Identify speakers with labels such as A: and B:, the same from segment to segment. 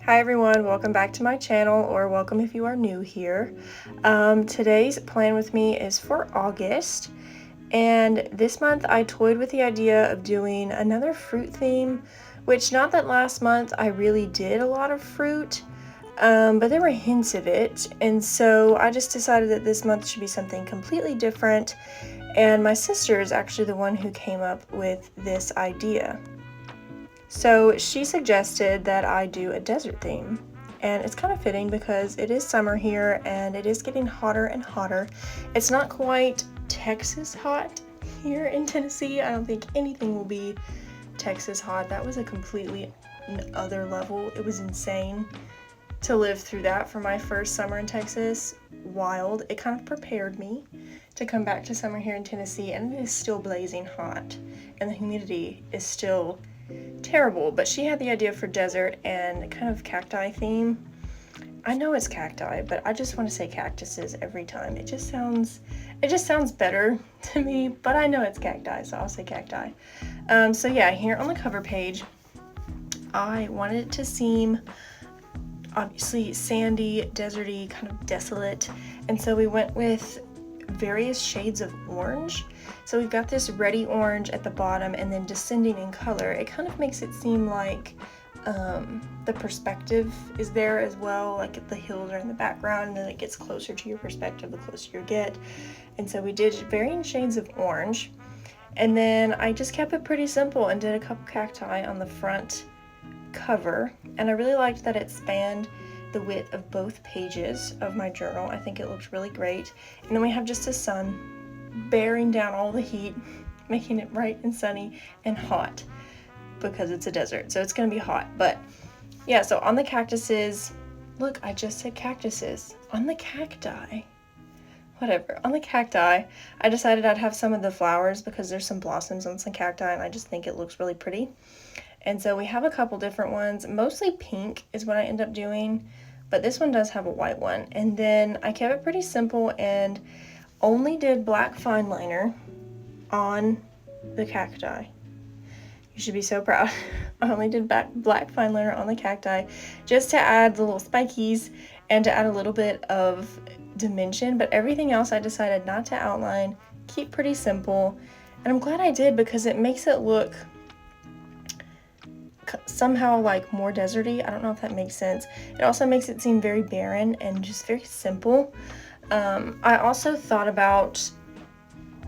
A: Hi everyone, welcome back to my channel, or welcome if you are new here. Today's plan with me is for August, and this month I toyed with the idea of doing another fruit theme, which not that last month I really did a lot of fruit, but there were hints of it, and so I just decided that this month should be something completely different, and my sister is actually the one who came up with this idea. So she suggested that I do a desert theme, and it's kind of fitting because it is summer here and it is getting hotter and hotter. It's not quite Texas hot here in Tennessee. I don't think anything will be Texas hot. That was a completely other level. It was insane to live through that for my first summer in Texas. Wild. It kind of prepared me to come back to summer here in Tennessee, and it is still blazing hot and the humidity is still terrible. But she had the idea for desert and kind of cacti theme. I know it's cacti, but I just want to say cactuses every time. It just sounds better to me, but I know it's cacti, so I'll say cacti. So yeah, here on the cover page, I wanted it to seem obviously sandy, deserty, kind of desolate, and so we went with various shades of orange. So we've got this reddy orange at the bottom and then descending in color. It kind of makes it seem like the perspective is there as well, like the hills are in the background, and then it gets closer to your perspective the closer you get. And so we did varying shades of orange, and then I just kept it pretty simple and did a couple cacti on the front cover, and I really liked that it spanned the width of both pages of my journal. I think it looks really great. And then we have just a sun bearing down all the heat, making it bright and sunny and hot because it's a desert, so it's gonna be hot. But yeah, so on the cactuses, look, I just said cactuses. On the cacti, whatever, on the cacti, I decided I'd have some of the flowers because there's some blossoms on some cacti and I just think it looks really pretty. And so we have a couple different ones. Mostly pink is what I end up doing, but this one does have a white one. And then I kept it pretty simple and only did black Fineliner on the cacti. You should be so proud. I only did black Fineliner on the cacti just to add the little spikies and to add a little bit of dimension, but everything else I decided not to outline, keep pretty simple. And I'm glad I did because it makes it look somehow like more deserty. I don't know if that makes sense. It also makes it seem very barren and just very simple. I also thought about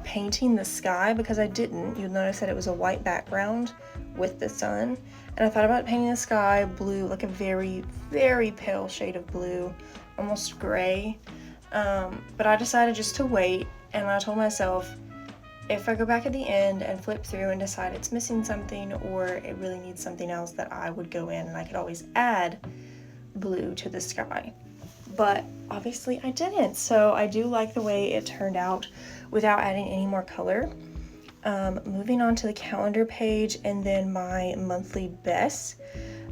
A: painting the sky because I didn't. You'll notice that it was a white background with the sun, and I thought about painting the sky blue, like a very, very pale shade of blue, almost gray. But I decided just to wait, and I told myself if I go back at the end and flip through and decide it's missing something or it really needs something else, that I would go in and I could always add blue to the sky. But obviously I didn't, so I do like the way it turned out without adding any more color. Moving on to the calendar page and then my monthly bests.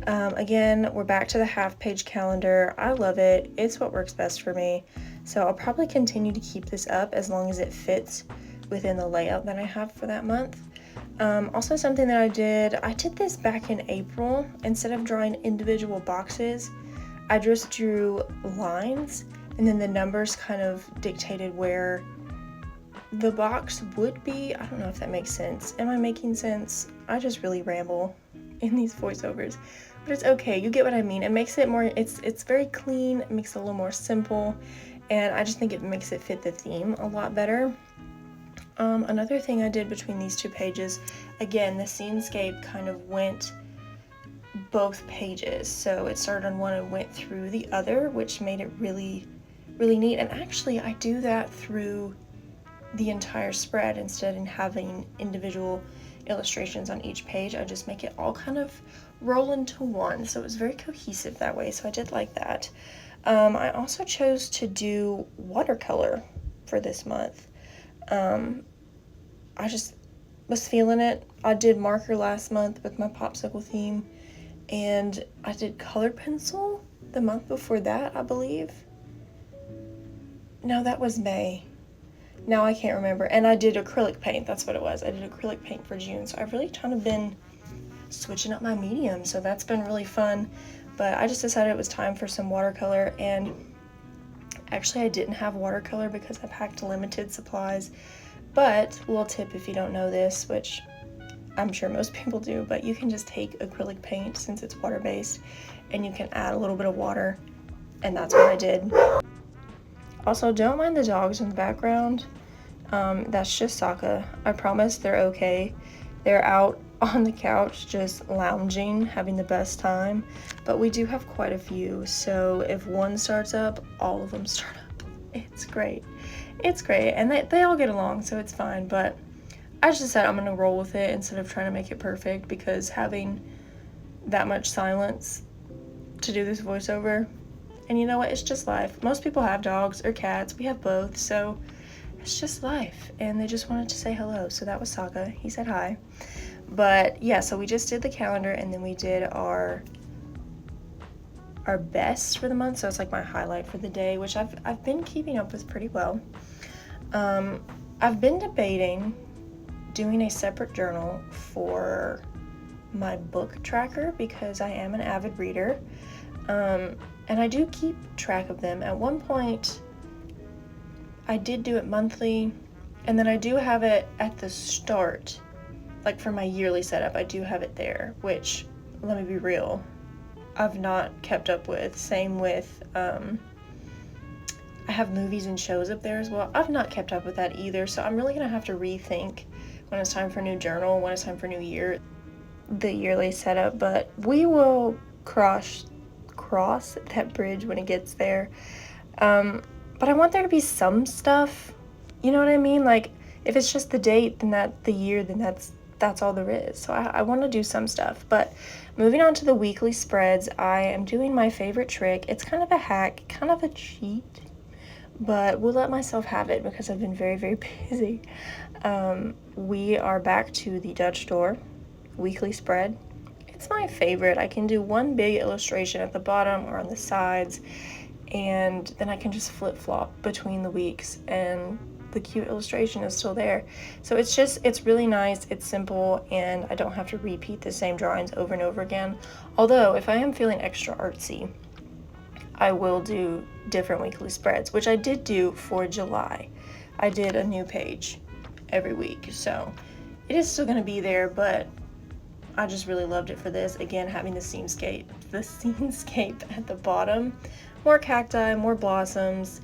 A: Again, we're back to the half-page calendar. I love it. It's what works best for me. So I'll probably continue to keep this up as long as it fits within the layout that I have for that month. Also something that I did this back in April. Instead of drawing individual boxes, I just drew lines, and then the numbers kind of dictated where the box would be. I don't know if that makes sense. Am I making sense? I just really ramble in these voiceovers, but it's okay. You get what I mean. It makes it more, it's very clean. It makes it a little more simple, and I just think it makes it fit the theme a lot better. Another thing I did between these two pages, again, the scenescape kind of went both pages. So it started on one and went through the other, which made it really, really neat. And actually, I do that through the entire spread instead of having individual illustrations on each page. I just make it all kind of roll into one. So it was very cohesive that way. So I did like that. I also chose to do watercolor for this month. I just was feeling it. I did marker last month with my popsicle theme, and I did colored pencil the month before that, I believe. No, that was May. Now I can't remember. And I did acrylic paint. That's what it was. I did acrylic paint for June. So I've really kind of been switching up my medium. So that's been really fun. But I just decided it was time for some watercolor, and actually I didn't have watercolor because I packed limited supplies. But little tip if you don't know this, which I'm sure most people do, but you can just take acrylic paint since it's water-based, and you can add a little bit of water, and that's what I did. Also, don't mind the dogs in the background. That's just Sokka. I promise they're okay. They're out on the couch just lounging, having the best time, but we do have quite a few, so if one starts up, all of them start up. It's great. It's great, and they all get along, so it's fine, but I just said I'm gonna roll with it instead of trying to make it perfect, because having that much silence to do this voiceover, and you know what, it's just life. Most people have dogs or cats. We have both, so it's just life, and they just wanted to say hello, so that was Sokka. He said hi. But yeah, so we just did the calendar, and then we did our best for the month, so it's like my highlight for the day, which I've been keeping up with pretty well. I've been debating doing a separate journal for my book tracker because I am an avid reader, and I do keep track of them. At one point I did do it monthly, and then I do have it at the start, like for my yearly setup. I do have it there, which, let me be real, I've not kept up with. Same with I have movies and shows up there as well. I've not kept up with that either, so I'm really gonna have to rethink when it's time for a new journal, when it's time for new year, the yearly setup. But we will cross that bridge when it gets there. But I want there to be some stuff, you know what I mean? Like, if it's just the date, then the year, then that's all there is. So I want to do some stuff. But moving on to the weekly spreads, I am doing my favorite trick. It's kind of a hack, kind of a cheat, but we'll let myself have it because I've been very, very busy. We are back to the Dutch door weekly spread. It's my favorite. I can do one big illustration at the bottom or on the sides, and then I can just flip-flop between the weeks, and the cute illustration is still there. So it's really nice, it's simple, and I don't have to repeat the same drawings over and over again. Although, if I am feeling extra artsy, I will do different weekly spreads, which I did do for July. I did a new page every week, so it is still gonna be there, but I just really loved it for this. Again, having the scenescape at the bottom, more cacti, more blossoms,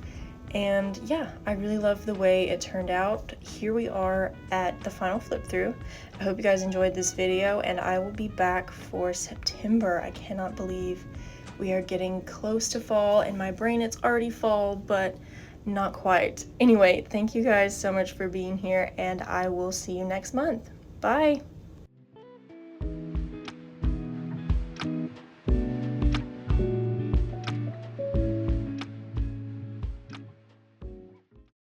A: and yeah, I really love the way it turned out. Here we are at the final flip through. I hope you guys enjoyed this video, and I will be back for September. I cannot believe we are getting close to fall. In my brain it's already fall, but not quite. Anyway, thank you guys so much for being here, and I will see you next month. Bye!